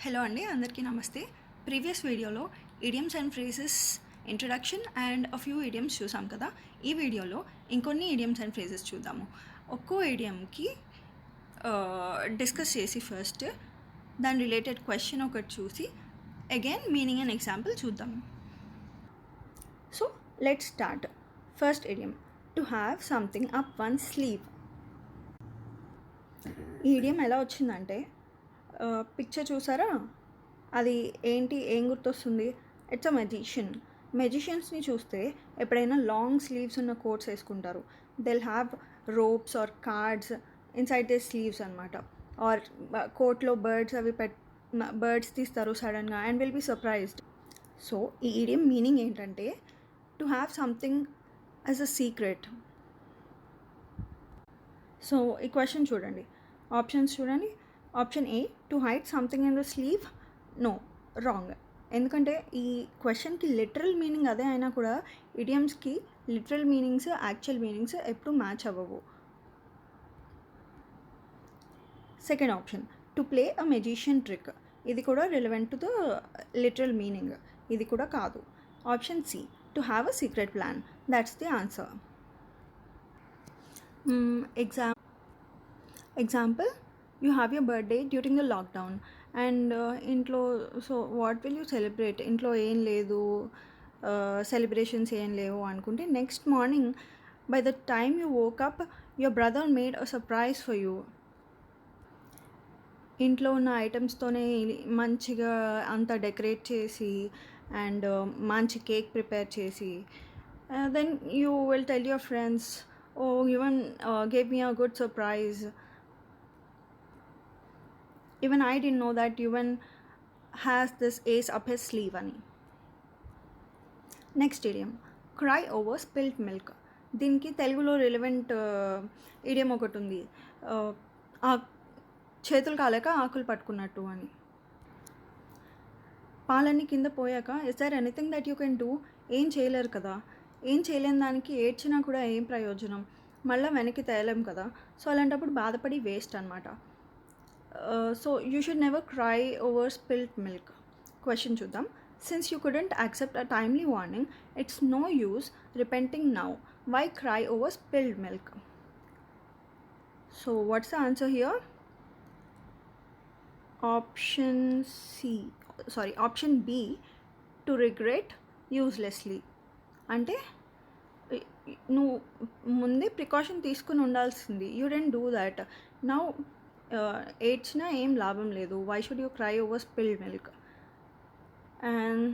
Hello అండి, అందరికీ నమస్తే. ప్రీవియస్ వీడియోలో idioms and phrases introduction and few idioms చూసాం కదా. ఈ వీడియోలో ఇంకొన్ని ఇడియమ్స్ అండ్ ఫ్రేజెస్ చూద్దాము. ఒక్కో ఇడియమ్కి డిస్కస్ చేసి ఫస్ట్ దాని రిలేటెడ్ క్వశ్చన్ ఒకటి చూసి అగైన్ మీనింగ్ అండ్ ఎగ్జాంపుల్ చూద్దాము. So let's start. First idiom, to have something up one sleeve. ఈ ఇడియమ్ ఎలా వచ్చిందంటే, పిక్చర్ చూసారా, అది ఏంటి, ఏం గుర్తొస్తుంది? ఇట్స్ అ మెజిషియన్స్ని చూస్తే ఎప్పుడైనా లాంగ్ స్లీవ్స్ ఉన్న కోట్స్ వేసుకుంటారు. They'll have ropes or cards inside the sleeves అనమాట. ఆర్ కోట్లో బర్డ్స్ తీస్తారు సడన్గా and will be surprised. So ఈ ఇడియం మీనింగ్ ఏంటంటే, to have something as a secret. So ఈ క్వశ్చన్ చూడండి, ఆప్షన్స్ చూడండి. Option A, to hide something in the sleeve. No, wrong. ఎందుకంటే ఈ క్వశ్చన్కి లిటరల్ మీనింగ్ అదే అయినా కూడా ఇడియమ్స్కి లిటరల్ మీనింగ్స్, యాక్చువల్ మీనింగ్స్ ఎప్పుడు మ్యాచ్ అవ్వవు. Second option, to play a magician trick. ఇది కూడా relevant to the literal meaning. ఇది కూడా కాదు. Option C, to have a secret plan. That's the answer. Example, you have your birthday during the lockdown and ఇంట్లో, so what will you celebrate? ఇంట్లో ఏం లేదు, celebrations ఏం లేవు అనుకుంటే, next morning by the time you woke up your brother made a surprise for you. ఇంట్లో ఉన్న ఐటమ్స్తోనే మంచిగా అంతా డెకరేట్ చేసి అండ్ మంచి కేక్ ప్రిపేర్ చేసి, then you will tell your friends, oh you've gave me a good surprise. Even I didn't know that Yuvan has this ace up his sleeve ani. Next idiom, cry over spilt milk. దీనికి తెలుగులో relevant idiom ఒకటి ఉంది, చేతులు కాలేక ఆకులు పట్టుకున్నట్టు అని. పాలన్నీ కింద పోయాక, is there anything that you can do? ఏం చేయలేరు కదా. ఏం చేయలేని దానికి ఏడ్చినా కూడా ఏం ప్రయోజనం, మళ్ళీ వెనక్కి తేలేం కదా. సో అలాంటప్పుడు బాధపడి వేస్ట్ అనమాట. So you should never cry over spilt milk. Question చూద్దాం. Since you couldn't accept a timely warning, it's no use repenting now. Why cry over spilled milk? So what's the answer here? Option B, to regret uselessly. అంటే నువ్వు ముందే precaution తీసుకుని ఉండాల్సింది. You don't do that. Now ఏడ్చినా ఏం లాభం లేదు. Why should you cry over spilled milk? And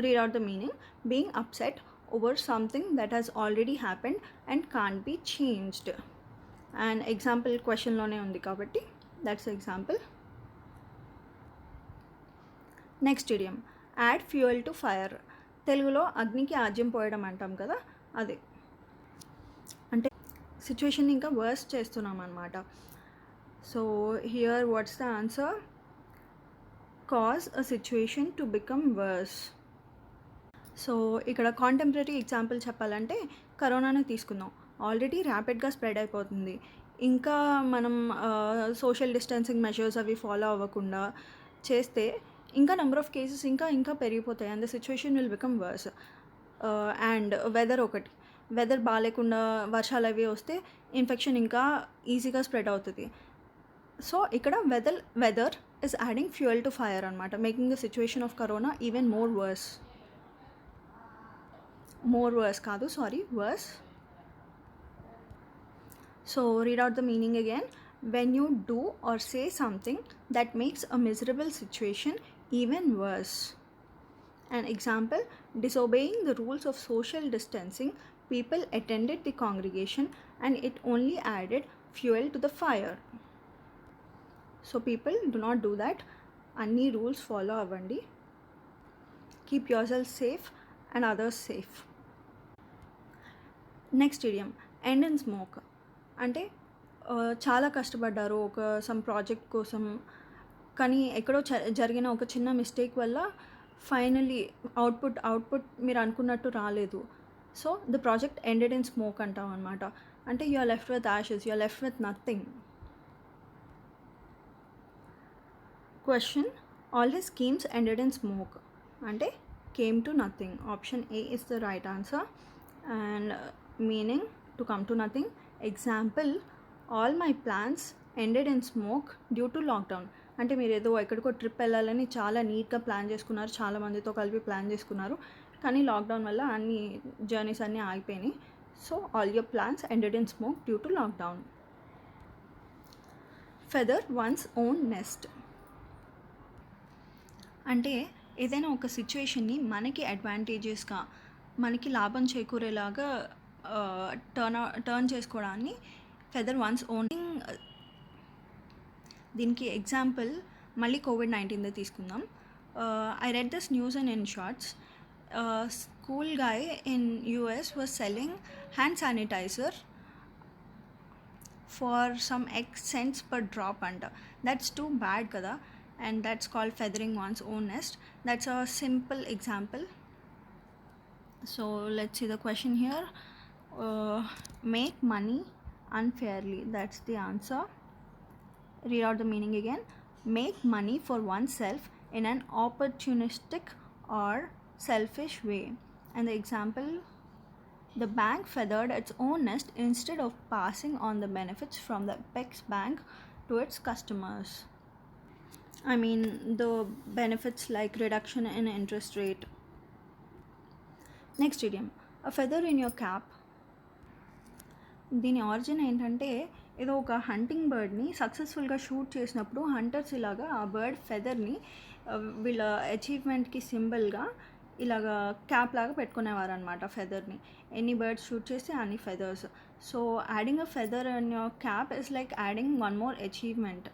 read out the meaning. Being upset over something that has already happened and can't be changed. And example questionలోనే ఉంది కాబట్టి that's the example. Next idiom, add fuel to fire. తెలుగులో అగ్నికి ఆజ్యం పోయడం అంటాం కదా, అదే. అంటే సిచ్యువేషన్ ఇంకా వర్స్ చేస్తున్నాం అన్నమాట. So here what's the answer? Cause a situation to become worse. So ఇక్కడ కాంటెంపరీ ఎగ్జాంపుల్ చెప్పాలంటే కరోనానే తీసుకుందాం. ఆల్రెడీ ర్యాపిడ్గా స్ప్రెడ్ అయిపోతుంది. ఇంకా మనం సోషల్ డిస్టెన్సింగ్ మెజర్స్ అవి ఫాలో అవ్వకుండా చేస్తే ఇంకా నెంబర్ ఆఫ్ కేసెస్ ఇంకా పెరిగిపోతాయి and the situation will become worse. And weather బాగాలేకుండా వర్షాలు అవి వస్తే ఇన్ఫెక్షన్ ఇంకా ఈజీగా స్ప్రెడ్ అవుతుంది. సో ఇక్కడ weather is adding fuel to fire అనమాట, making the situation of corona even more worse. Worse. So read out the meaning again. When you do or say something that makes a miserable situation even worse. An example, disobeying the rules of social distancing, people attended the congregation and it only added fuel to the fire. So people, do not do that. అన్ని rules follow అవ్వండి. Keep your self safe and others safe. Next idiom, end in smoke. అంటే చాలా కష్టపడ్డారు ఒక some project కోసం, కానీ ఎక్కడో జరిగిన ఒక చిన్న మిస్టేక్ వల్ల ఫైనలీ అవుట్పుట్ మీరు అనుకున్నట్టు రాలేదు. So the project ended in smoke అంటాం అనమాట. అంటే you are left with ashes, you are left with nothing. Question, All his schemes ended in smoke. అంటే came to nothing. Option A is the right answer. And meaning to come to nothing. Example, all my plans ended in smoke due to lockdown. అంటే మీరు ఏదో ఎక్కడికో trip వెళ్ళాలని చాలా నీట్గా plan చేసుకున్నారు, చాలా మందితో కలిపి ప్లాన్ చేసుకున్నారు, కానీ లాక్డౌన్ వల్ల అన్ని జర్నీస్ అన్నీ ఆగిపోయినాయి. So all your plans ended in smoke due to lockdown. Feather one's own nest. అంటే ఏదైనా ఒక సిచ్యువేషన్ని మనకి అడ్వాంటేజెస్గా, మనకి లాభం చేకూరేలాగా టర్న్ చేసుకోవడాన్ని ఫెదర్ వన్స్ ఓన్. దీనికి ఎగ్జాంపుల్ మళ్ళీ COVID-19 తీసుకుందాం. I read this news in shorts. School guy in US was selling hand sanitizer for some X cents per drop అంట. That's too bad కదా, and that's called feathering one's own nest. That's a simple example. So let's see the question here. Make money unfairly. That's the answer. Read out the meaning again. Make money for oneself in an opportunistic or selfish way. And the example, the bank feathered its own nest instead of passing on the benefits from the apex bank to its customers. I mean the benefits like reduction in interest rate. Next idiom, a feather in your cap. దీని origin ఏంటంటే, ఏదో ఒక hunting బర్డ్ని సక్సెస్ఫుల్గా shoot చేసినప్పుడు hunters ఇలాగా ఆ bird ఫెదర్ని వీళ్ళ అచీవ్మెంట్కి సింబల్గా ఇలాగా క్యాప్ లాగా పెట్టుకునేవారు అనమాట ఫెదర్ని. ఎన్ని బర్డ్స్ షూట్ చేస్తే అన్ని feathers. So adding a feather in your cap is like adding one more achievement.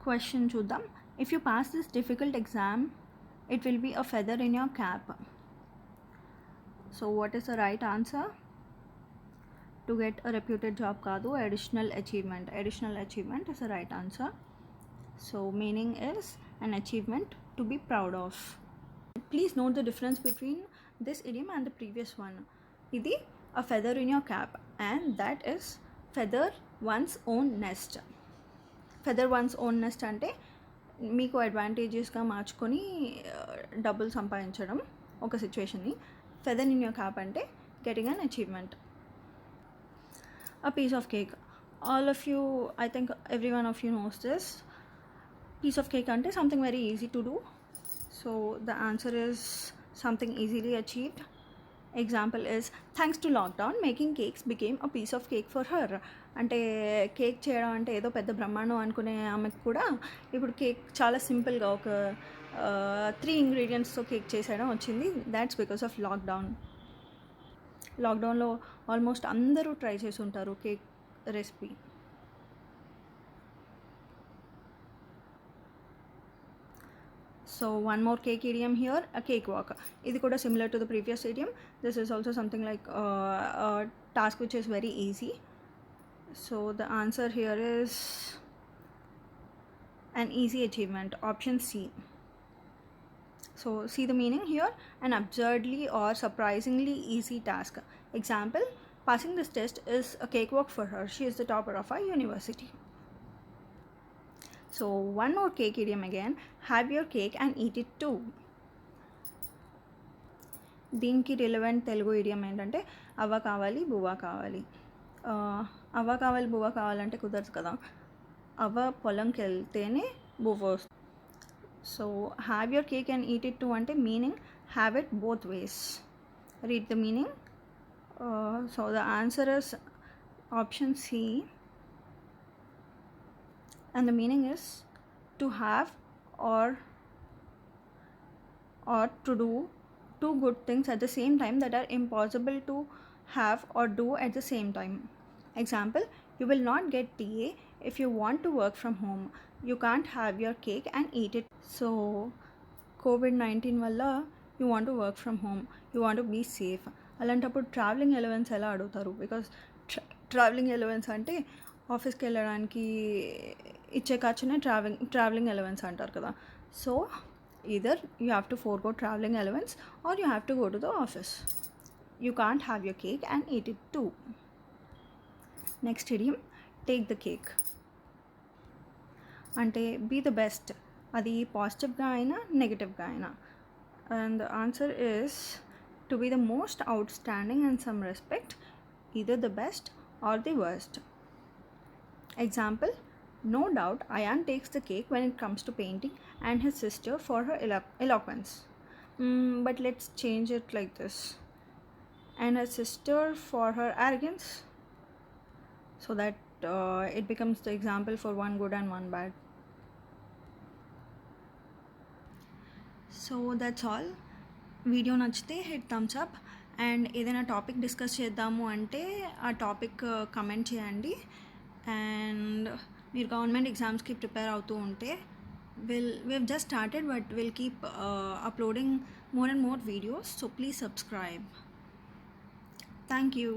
Question చూద్దాం. If you pass this difficult exam it will be a feather in your cap. So what is the right answer? To get a reputed job kaadu, additional achievement. Additional achievement is the right answer. So meaning is an achievement to be proud of. Please note the difference between this idiom and the previous one. Idi a feather in your cap, and that is feather one's own nest. Feather one's own nest అంటే మీకు అడ్వాంటేజెస్గా మార్చుకొని డబ్బులు సంపాదించడం ఒక సిచ్యువేషన్ని. Feather in your cap ante getting an achievement. A piece of cake. All of you, I think every one of you knows this. Piece of cake ante something very easy to do. So the answer is something easily achieved. Example is, thanks to lockdown making cakes became a piece of cake for her. అంటే cake చేయడం అంటే ఏదో పెద్ద బ్రహ్మాండం అనుకునే ఆమెకు కూడా ఇప్పుడు కేక్ చాలా సింపుల్గా ఒక 3 ఇంగ్రీడియంట్స్తో కేక్ చేసేయడం వచ్చింది. That's because of lockdown. లాక్డౌన్లో ఆల్మోస్ట్ అందరూ ట్రై చేసి ఉంటారు cake recipe. So one more cake idiom here, a cake walk. ఇది కూడా similar to the previous idiom. This is also something like a task which is very easy. So the answer here is an easy achievement. Option C. So see the meaning here, an absurdly or surprisingly easy task. Example, passing this test is a cakewalk for her. She is the topper of our university. So one more cake idiom again, have your cake and eat it too. దీనికి relevant Telugu idiom ఏంటంటే అవ్వ కావాలి బువ్వ కావాలి. అవ్వ కావాలి బువ్వ కావాలంటే కుదరదు కదా, అవ్వ పొలంకి వెళ్తేనే బువ్వ వస్తుంది. So have your cake and eat it too ante meaning have it both ways. Read the meaning. So the answer is option C, and the meaning is to have or to do two good things at the same time that are impossible to have or do at the same time. Example, you will not get TA if you want to work from home. You can't have your cake and eat it. So COVID-19 వల్ల you want to work from home, you want to be safe. అలాంటప్పుడు travelling allowance ఎలా అడుగుతారు? Because travelling allowance అంటే ఆఫీస్కి వెళ్ళడానికి ఇచ్చే ఖర్చునే travelling allowance అంటారు కదా. So either you have to forego traveling allowance or you have to go to the office. You can't have your cake and eat it too. Next idiom, take the cake. అంటే be the best, అది పాజిటివ్గా అయినా నెగిటివ్గా అయినా. And the answer is to be the most outstanding in some respect, either the best or the worst. Example, no doubt Ayan takes the cake when it comes to painting and his sister for her eloquence. But let's change it like this. And her sister for her arrogance. So that it becomes the example for one good and one bad. So that's all. Video నచ్చితే hit Thums up. And ఏదైనా topic discuss చేద్దాము అంటే ఆ topic comment చేయండి. And మీరు government ఎగ్జామ్స్కి prepare అవుతూ ఉంటే we've just started, but we'll keep uploading more and more videos, so please subscribe. Thank you.